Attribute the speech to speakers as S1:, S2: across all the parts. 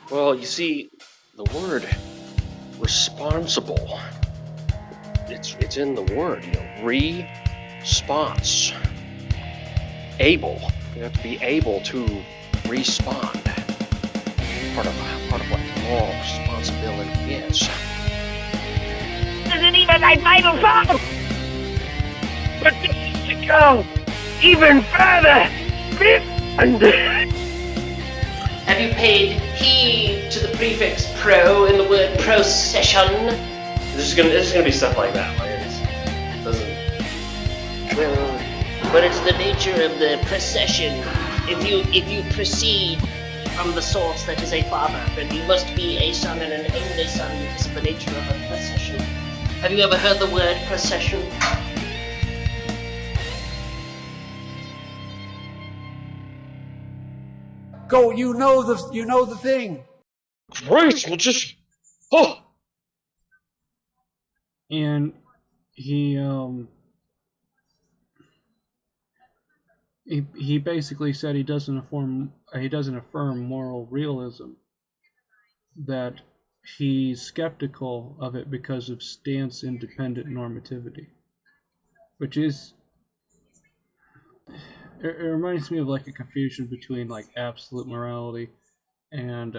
S1: Well, you see, the word responsible, it's in the word, response. Able. You have to be able to respond. Part of what moral responsibility is.
S2: Isn't even a vital song! But this is to go even further beyond.
S3: Have you paid heed to the prefix pro in the word procession?
S1: This is gonna be stuff like that. Like it doesn't.
S3: Well, but it's the nature of the procession. If you proceed from the source that is a father, then you must be a son and an only son because of the nature of a procession. Have you ever heard the word procession?
S4: Go, you know the thing.
S1: Great, we'll just. Oh.
S5: And he basically said he doesn't affirm moral realism, that he's skeptical of it because of stance-independent normativity, which is, it reminds me of like a confusion between like absolute morality and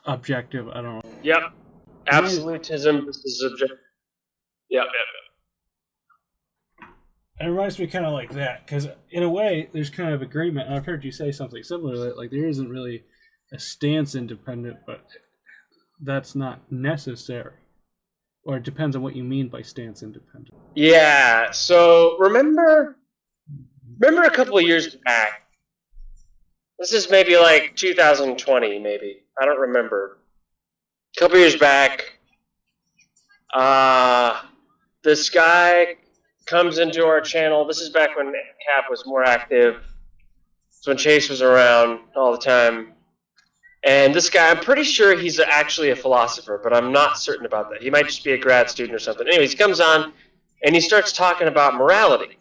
S5: objective. I don't know.
S1: Yep. Absolutism is objective. Yep.
S5: It reminds me kind of like that, because in a way, there's kind of agreement, and I've heard you say something similar, like there isn't really a stance independent, but that's not necessary. Or it depends on what you mean by stance independent.
S1: Yeah, so remember a couple of years back, this is maybe like 2020, maybe, I don't remember. A couple of years back, this guy comes into our channel. This is back when Cap was more active. It's when Chase was around all the time. And this guy, I'm pretty sure he's actually a philosopher, but I'm not certain about that. He might just be a grad student or something. Anyways, he comes on, and he starts talking about morality.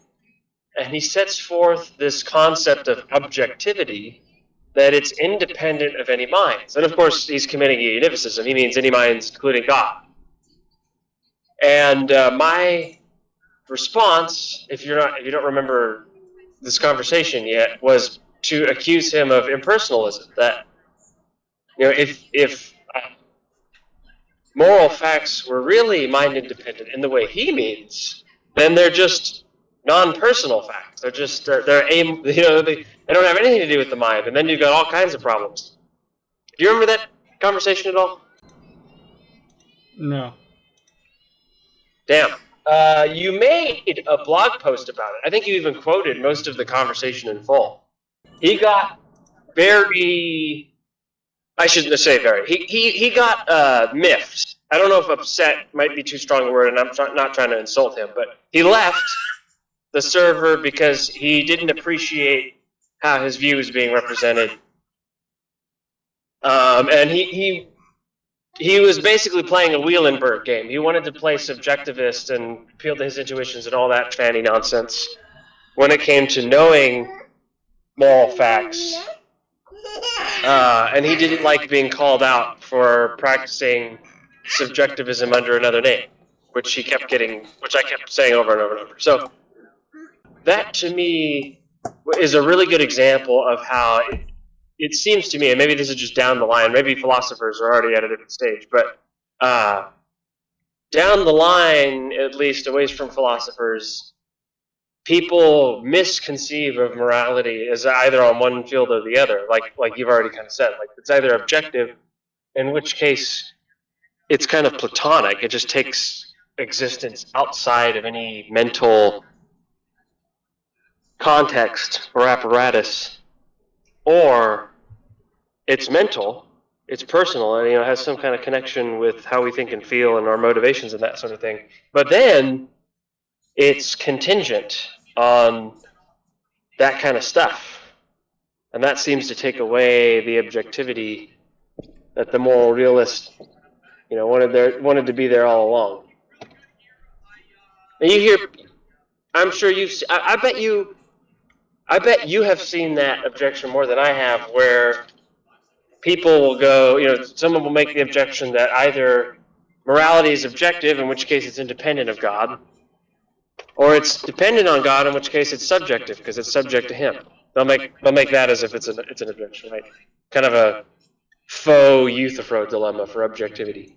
S1: And he sets forth this concept of objectivity, that it's independent of any minds. And of course, he's committing univocism. He means any minds, including God. And my response, if you don't remember this conversation yet, was to accuse him of impersonalism. That if moral facts were really mind independent in the way he means, then they're just non-personal facts. They're aim. They don't have anything to do with the mind, and then you've got all kinds of problems. Do you remember that conversation at all?
S5: No.
S1: Damn. You made a blog post about it. I think you even quoted most of the conversation in full. He got very... I shouldn't say very. He got miffed. I don't know if upset might be too strong a word, and I'm not trying to insult him, but he left the server because he didn't appreciate how his view was being represented. And he was basically playing a Wielenberg game. He wanted to play subjectivist and appeal to his intuitions and all that fanny nonsense when it came to knowing moral facts. And he didn't like being called out for practicing subjectivism under another name, which I kept saying over and over and over. So that, to me, is a really good example of how it seems to me, and maybe this is just down the line, maybe philosophers are already at a different stage, but down the line, at least away from philosophers, people misconceive of morality as either on one field or the other, like you've already kind of said. Like, it's either objective, in which case it's kind of platonic. It just takes existence outside of any mental context or apparatus, or it's mental, it's personal, and has some kind of connection with how we think and feel and our motivations and that sort of thing. But then it's contingent on that kind of stuff, and that seems to take away the objectivity that the moral realist, wanted to be there all along. And you hear, I'm sure I bet you have seen that objection more than I have, where people will go, someone will make the objection that either morality is objective, in which case it's independent of God, or it's dependent on God, in which case it's subjective because it's subject to Him. They'll make that as if it's an objection, right? Kind of a faux Euthyphro dilemma for objectivity.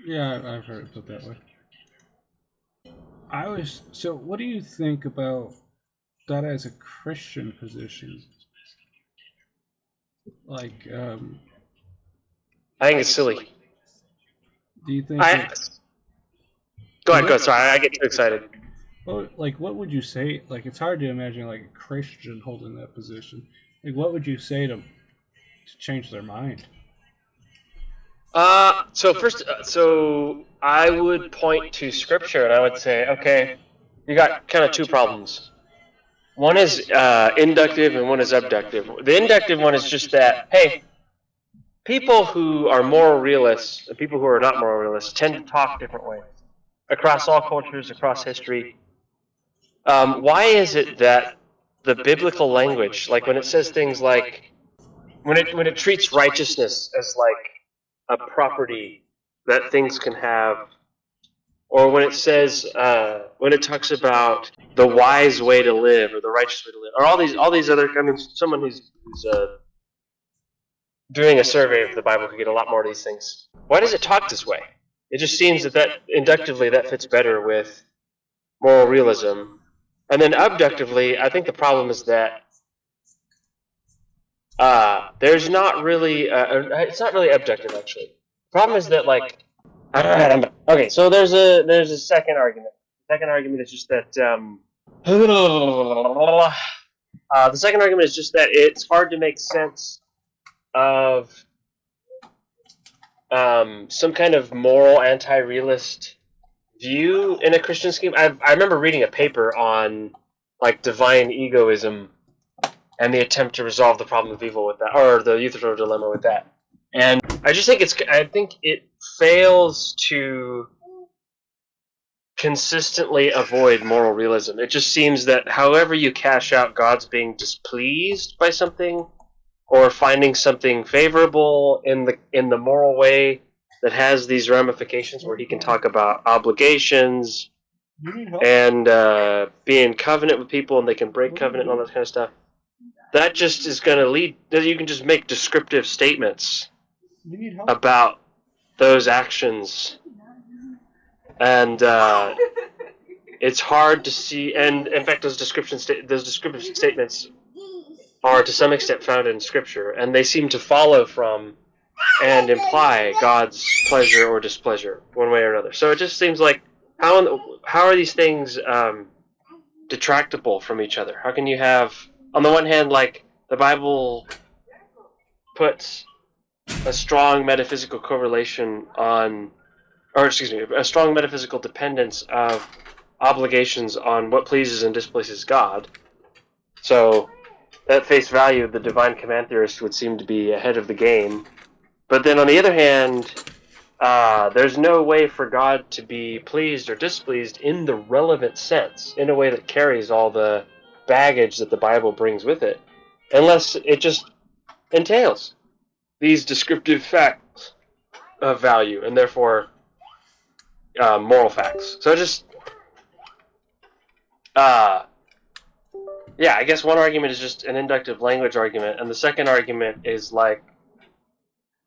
S5: Yeah, I've heard it put that way. So what do you think about that as a Christian position? Like,
S1: I think it's silly.
S5: do you think?
S1: Go ahead. Sorry, I get too excited.
S5: Well, like, what would you say? Like, it's hard to imagine like a Christian holding that position. Like, what would you say to change their mind?
S1: So I would point to Scripture and I would say, okay, you got kind of two problems. One is inductive and one is abductive. The inductive one is just that, hey, people who are moral realists and people who are not moral realists tend to talk different ways across all cultures, across history. Why is it that the biblical language, like when it says things like, when it treats righteousness as like a property that things can have, or when it says, when it talks about the wise way to live or the righteous way to live, or all these other, someone who's doing a survey of the Bible could get a lot more of these things. Why does it talk this way? It just seems that inductively that fits better with moral realism. And then abductively, I think the problem is that there's not really, it's not really abductive actually. The problem is that like, okay, so there's a second argument. The second argument is just that, the second argument is just that it's hard to make sense of some kind of moral anti-realist view in a Christian scheme. I remember reading a paper on like divine egoism and the attempt to resolve the problem of evil with that, or the Euthyphro dilemma with that. And I think it fails to consistently avoid moral realism. It just seems that however you cash out God's being displeased by something, or finding something favorable in the moral way that has these ramifications where He can talk about obligations and be in covenant with people and they can break covenant and all that kind of stuff. That just is going to lead, you can just make descriptive statements about those actions. And it's hard to see, and in fact those descriptive statements are to some extent found in Scripture, and they seem to follow from and imply God's pleasure or displeasure, one way or another. So it just seems like, how are these things detractable from each other? How can you have, on the one hand, like, the Bible puts a strong metaphysical correlation on, a strong metaphysical dependence of obligations on what pleases and displeases God. So, at face value, the divine command theorist would seem to be ahead of the game. But then on the other hand, there's no way for God to be pleased or displeased in the relevant sense, in a way that carries all the baggage that the Bible brings with it, unless it just entails these descriptive facts of value, and therefore moral facts. So just, yeah, I guess one argument is just an inductive language argument, and the second argument is like,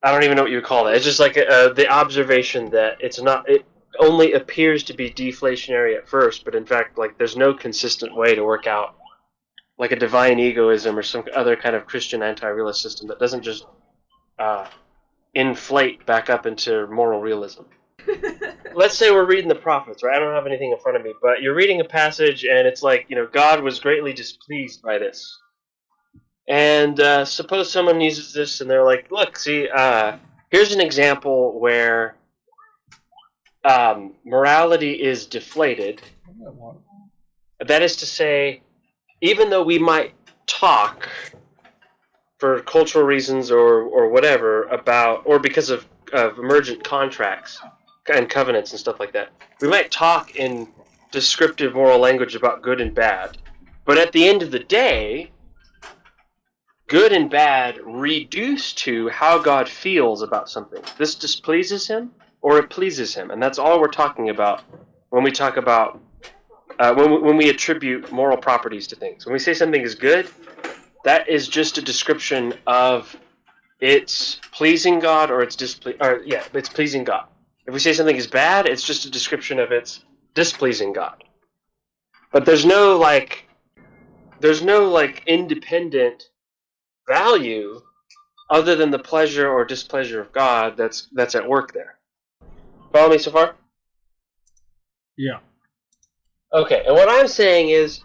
S1: I don't even know what you would call it. It's just like the observation that it only appears to be deflationary at first, but in fact, like, there's no consistent way to work out like a divine egoism or some other kind of Christian anti-realist system that doesn't just inflate back up into moral realism. Let's say we're reading the prophets, right? I don't have anything in front of me, but you're reading a passage and it's like, God was greatly displeased by this. And suppose someone uses this and they're like, look, see, here's an example where morality is deflated. That is to say, even though we might talk for cultural reasons or whatever about, or because of emergent contracts and covenants and stuff like that, we might talk in descriptive moral language about good and bad. But at the end of the day, good and bad reduced to how God feels about something. This displeases him or it pleases him, and that's all we're talking about when we talk about when we attribute moral properties to things. When we say something is good, that is just a description of it's pleasing God or it's it's pleasing God. If we say something is bad, it's just a description of it's displeasing God. But there's no independent value other than the pleasure or displeasure of God that's at work there. Follow me so far?
S5: Yeah.
S1: Okay, and what I'm saying is,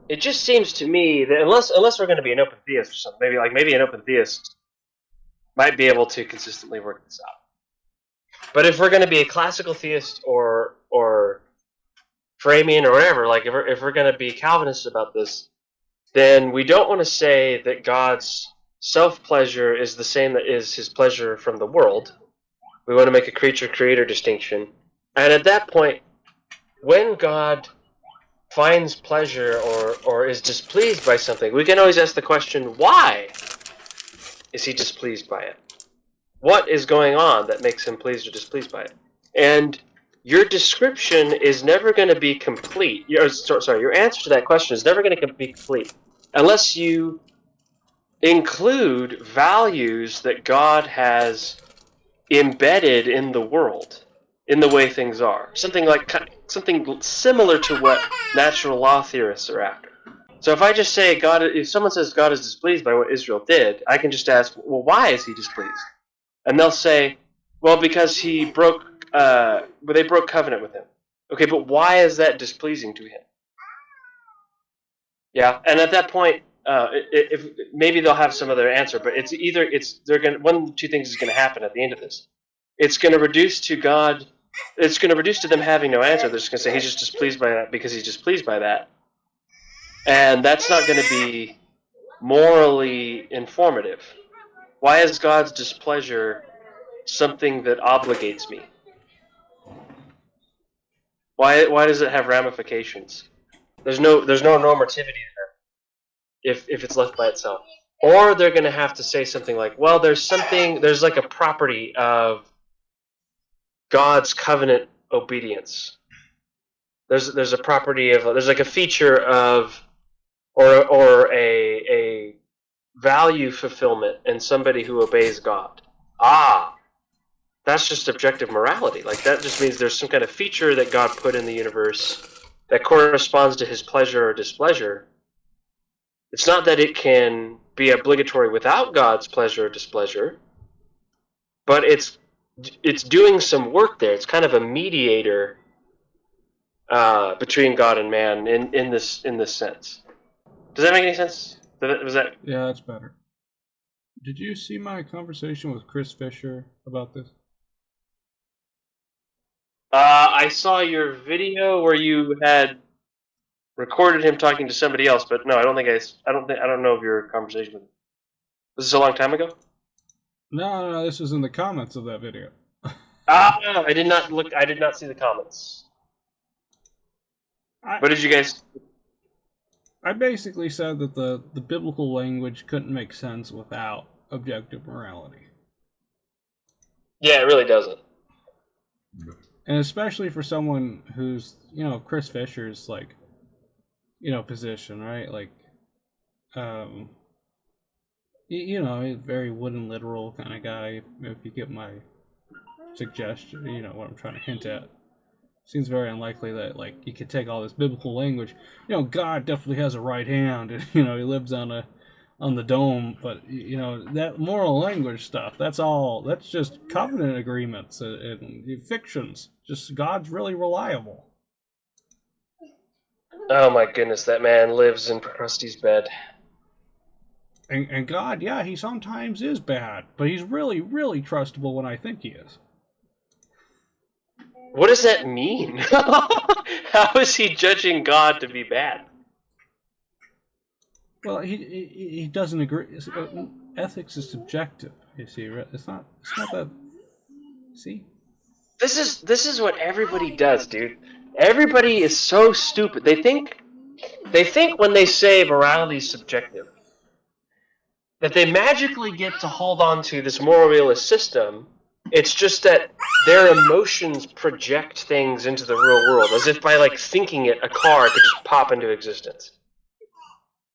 S1: it just seems to me that unless we're going to be an open theist or something, maybe an open theist might be able to consistently work this out. But if we're going to be a classical theist or Framian or whatever, like if we're going to be Calvinist about this, then we don't want to say that God's self-pleasure is the same that is his pleasure from the world. We want to make a creature-creator distinction. And at that point, when God finds pleasure or is displeased by something, we can always ask the question, why is he displeased by it? What is going on that makes him pleased or displeased by it? And your description is never going to be complete. Your answer to that question is never going to be complete unless you include values that God has embedded in the world, in the way things are. Something similar to what natural law theorists are after. So if I just say if someone says God is displeased by what Israel did, I can just ask, well, why is he displeased? And they'll say, well, because they broke covenant with him. Okay, but why is that displeasing to him? Yeah, and at that point, if maybe they'll have some other answer, but one of the two things is going to happen at the end of this. It's going to reduce to God. It's going to reduce to them having no answer. They're just going to say he's just displeased by that because he's displeased by that, and that's not going to be morally informative. Why is God's displeasure something that obligates me? Why does it have ramifications? There's no normativity there if it's left by itself. Or they're going to have to say something like, well, there's like a property of God's covenant obedience. There's a property of, there's like a feature of, or a value fulfillment in somebody who obeys God. That's just objective morality. Like, that just means there's some kind of feature that God put in the universe that corresponds to his pleasure or displeasure. It's not that it can be obligatory without God's pleasure or displeasure, but it's doing some work there. It's kind of a mediator between God and man in this sense. Does that make any sense?
S5: Yeah, that's better. Did you see my conversation with Chris Fisher about this?
S1: I saw your video where you had recorded him talking to somebody else, but no, I don't know of your conversation with him. Was this a long time ago?
S5: No, this was in the comments of that video.
S1: I did not see the comments. What did you guys?
S5: I basically said that the biblical language couldn't make sense without objective morality.
S1: Yeah, it really doesn't.
S5: And especially for someone who's, Chris Fisher's, like, position, right? Like, he's a very wooden literal kind of guy, if you get my suggestion, what I'm trying to hint at. Seems very unlikely that, like, you could take all this biblical language. God definitely has a right hand, and, he lives on the dome, but, that moral language stuff, that's just covenant agreements and fictions. Just God's really reliable.
S1: Oh my goodness, that man lives in Krusty's bed.
S5: And God, yeah, he sometimes is bad, but he's really, really trustable when I think he is.
S1: What does that mean? How is he judging God to be bad?
S5: Well, he doesn't agree. Ethics is subjective. You see, it's not that. See,
S1: this is what everybody does, dude. Everybody is so stupid. They think when they say morality is subjective, that they magically get to hold on to this moral realist system. It's just that their emotions project things into the real world, as if by like thinking it, a car could just pop into existence.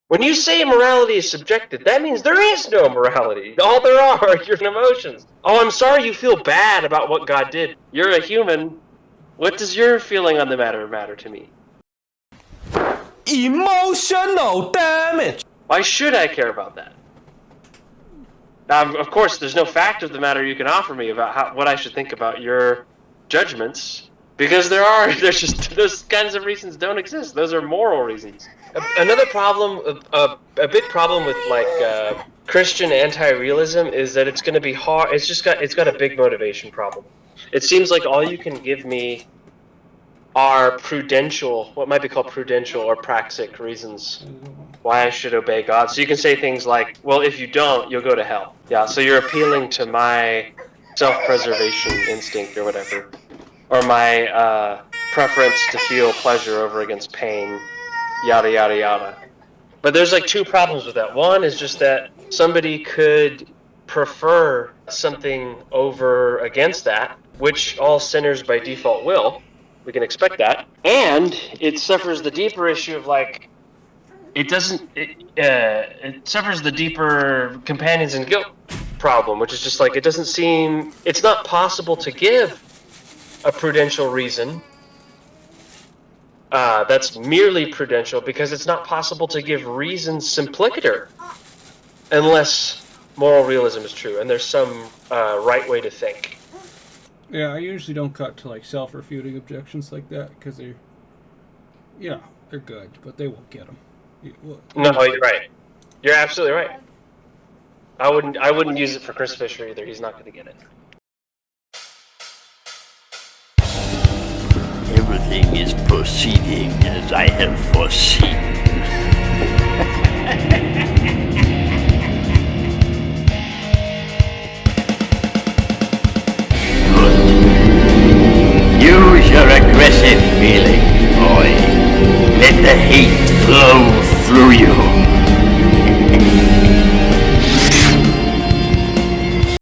S1: When you say morality is subjective, that means there is no morality. All there are your emotions. Oh, I'm sorry you feel bad about what God did. You're a human. What does your feeling on the matter to me?
S6: Emotional damage.
S1: Why should I care about that? Of course, there's no fact of the matter you can offer me about what I should think about your judgments, because there's just those kinds of reasons don't exist. Those are moral reasons. Another problem, a big problem with like Christian anti-realism is that it's going to be hard. It's got a big motivation problem. It seems like all you can give me are prudential, what might be called prudential or praxic reasons why I should obey God. So you can say things like, well, if you don't, you'll go to hell. Yeah, so you're appealing to my self-preservation instinct or whatever, or my preference to feel pleasure over against pain, yada, yada, yada. But there's like two problems with that. One is just that somebody could prefer something over against that, which all sinners by default will. We can expect that. And it suffers the deeper issue of like, it suffers the deeper companions and guilt problem, which is just like, it's not possible to give a prudential reason that's merely prudential, because it's not possible to give reasons simplicator unless moral realism is true and there's some right way to think.
S5: Yeah, I usually don't cut to like self-refuting objections like that because they're good, but they won't get them.
S1: No, you're right. You're absolutely right. I wouldn't use it for Chris Fisher either. He's not going to get it.
S2: Everything is proceeding as I have foreseen. Use your aggressive feeling, boy. Let the hate flow through you.